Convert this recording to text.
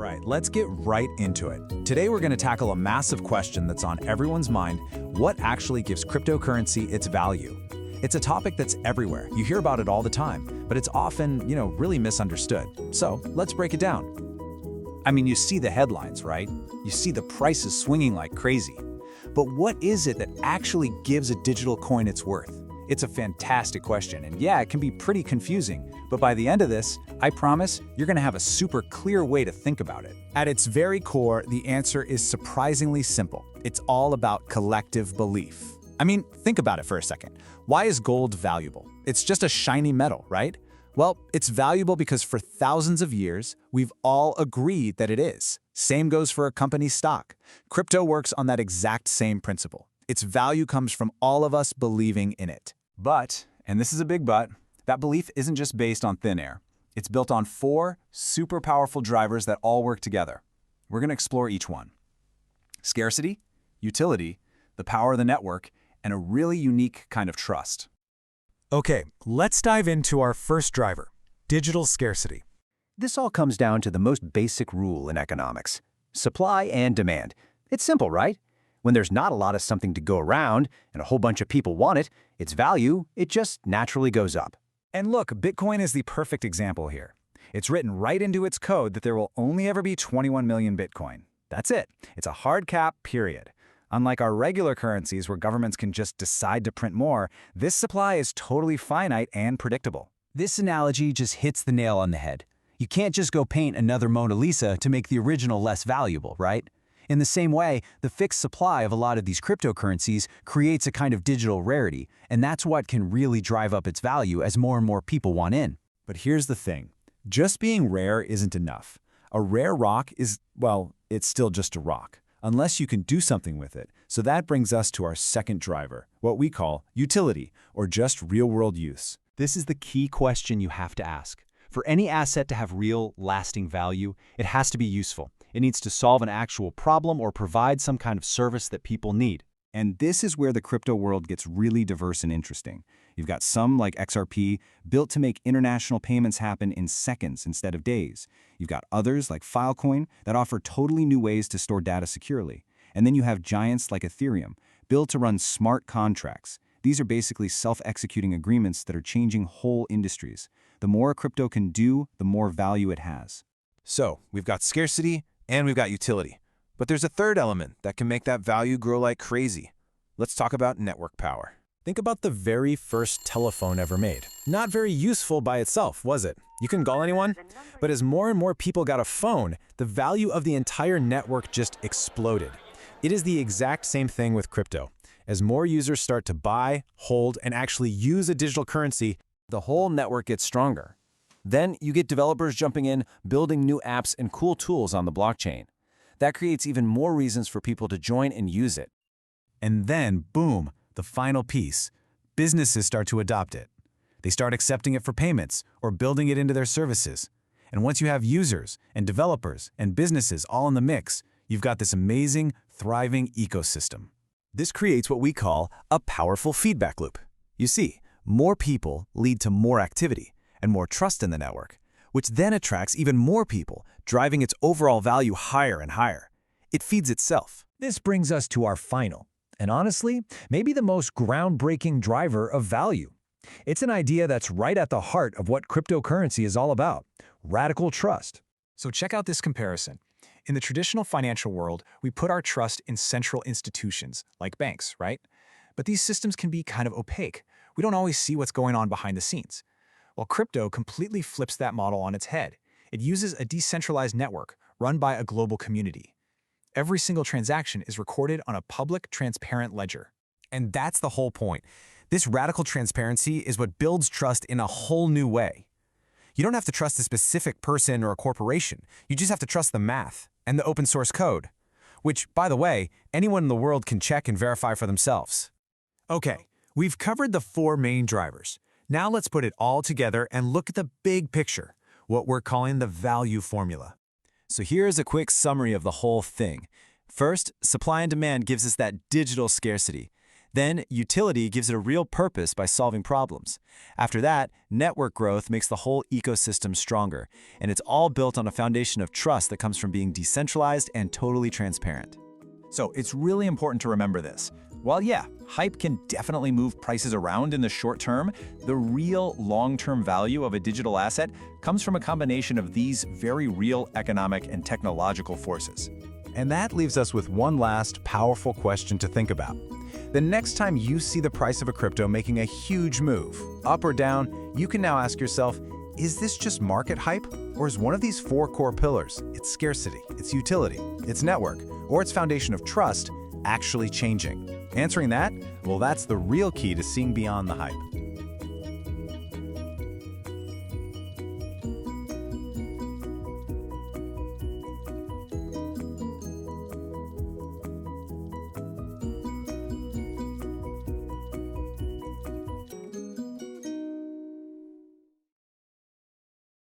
right, let's get right into it. Today we're going to tackle a massive question that's on everyone's mind: what actually gives cryptocurrency its value? It's a topic that's everywhere. You hear about it all the time, but it's often, really misunderstood. So let's break it down. I mean, you see the headlines, right? You see the prices swinging like crazy. But what is it that actually gives a digital coin its worth? It's a fantastic question, and yeah, it can be pretty confusing. But by the end of this, I promise you're going to have a super clear way to think about it. At its very core, the answer is surprisingly simple. It's all about collective belief. I mean, think about it for a second. Why is gold valuable? It's just a shiny metal, right? Well, it's valuable because for thousands of years, we've all agreed that it is. Same goes for a company's stock. Crypto works on that exact same principle. Its value comes from all of us believing in it. But, and this is a big but, that belief isn't just based on thin air. It's built on 4 super powerful drivers that all work together. We're going to explore each one. Scarcity, utility, the power of the network, and a really unique kind of trust. Okay, let's dive into our first driver, digital scarcity. This all comes down to the most basic rule in economics: supply and demand. It's simple, right? When there's not a lot of something to go around and a whole bunch of people want it, its value, it just naturally goes up. And look, Bitcoin is the perfect example here. It's written right into its code that there will only ever be 21 million Bitcoin. That's it. It's a hard cap, period. Unlike our regular currencies where governments can just decide to print more, this supply is totally finite and predictable. This analogy just hits the nail on the head. You can't just go paint another Mona Lisa to make the original less valuable, right? In the same way, the fixed supply of a lot of these cryptocurrencies creates a kind of digital rarity, and that's what can really drive up its value as more and more people want in. But here's the thing. Just being rare isn't enough. A rare rock is, well, it's still just a rock, unless you can do something with it. So that brings us to our second driver, what we call utility, or just real-world use. This is the key question you have to ask. For any asset to have real, lasting value, it has to be useful. It needs to solve an actual problem or provide some kind of service that people need. And this is where the crypto world gets really diverse and interesting. You've got some, like XRP, built to make international payments happen in seconds instead of days. You've got others, like Filecoin, that offer totally new ways to store data securely. And then you have giants like Ethereum, built to run smart contracts. These are basically self-executing agreements that are changing whole industries. The more a crypto can do, the more value it has. So, we've got scarcity and we've got utility. But there's a third element that can make that value grow like crazy. Let's talk about network power. Think about the very first telephone ever made. Not very useful by itself, was it? You couldn't call anyone? But as more and more people got a phone, the value of the entire network just exploded. It is the exact same thing with crypto. As more users start to buy, hold, and actually use a digital currency, The whole network gets stronger. Then you get developers jumping in, building new apps and cool tools on the blockchain. That creates even more reasons for people to join and use it. And then, boom, the final piece. Businesses start to adopt it. They start accepting it for payments or building it into their services. And once you have users and developers and businesses all in the mix, you've got this amazing, thriving ecosystem. This creates what we call a powerful feedback loop. You see, more people lead to more activity and more trust in the network, which then attracts even more people, driving its overall value higher and higher. It feeds itself. this brings us to our final, and honestly, maybe the most groundbreaking driver of value. It's an idea that's right at the heart of what cryptocurrency is all about: radical trust. So check out this comparison. In the traditional financial world, we put our trust in central institutions, like banks, right? But these systems can be kind of opaque. We don't always see what's going on behind the scenes. Well, crypto completely flips that model on its head. It uses a decentralized network run by a global community. Every single transaction is recorded on a public, transparent ledger. And that's the whole point. This radical transparency is what builds trust in a whole new way. You don't have to trust a specific person or a corporation. You just have to trust the math and the open source code, which, by the way, anyone in the world can check and verify for themselves. Okay, we've covered the 4 main drivers. Now let's put it all together and look at the big picture, what we're calling the value formula. So here's a quick summary of the whole thing. First, supply and demand gives us that digital scarcity. Then, utility gives it a real purpose by solving problems. After that, network growth makes the whole ecosystem stronger, and it's all built on a foundation of trust that comes from being decentralized and totally transparent. So it's really important to remember this. While yeah, hype can definitely move prices around in the short term, the real long-term value of a digital asset comes from a combination of these very real economic and technological forces. And that leaves us with one last powerful question to think about. The next time you see the price of a crypto making a huge move, up or down, you can now ask yourself, is this just market hype? Or is one of these four core pillars, its scarcity, its utility, its network, or its foundation of trust, actually changing? Answering that, well, that's the real key to seeing beyond the hype.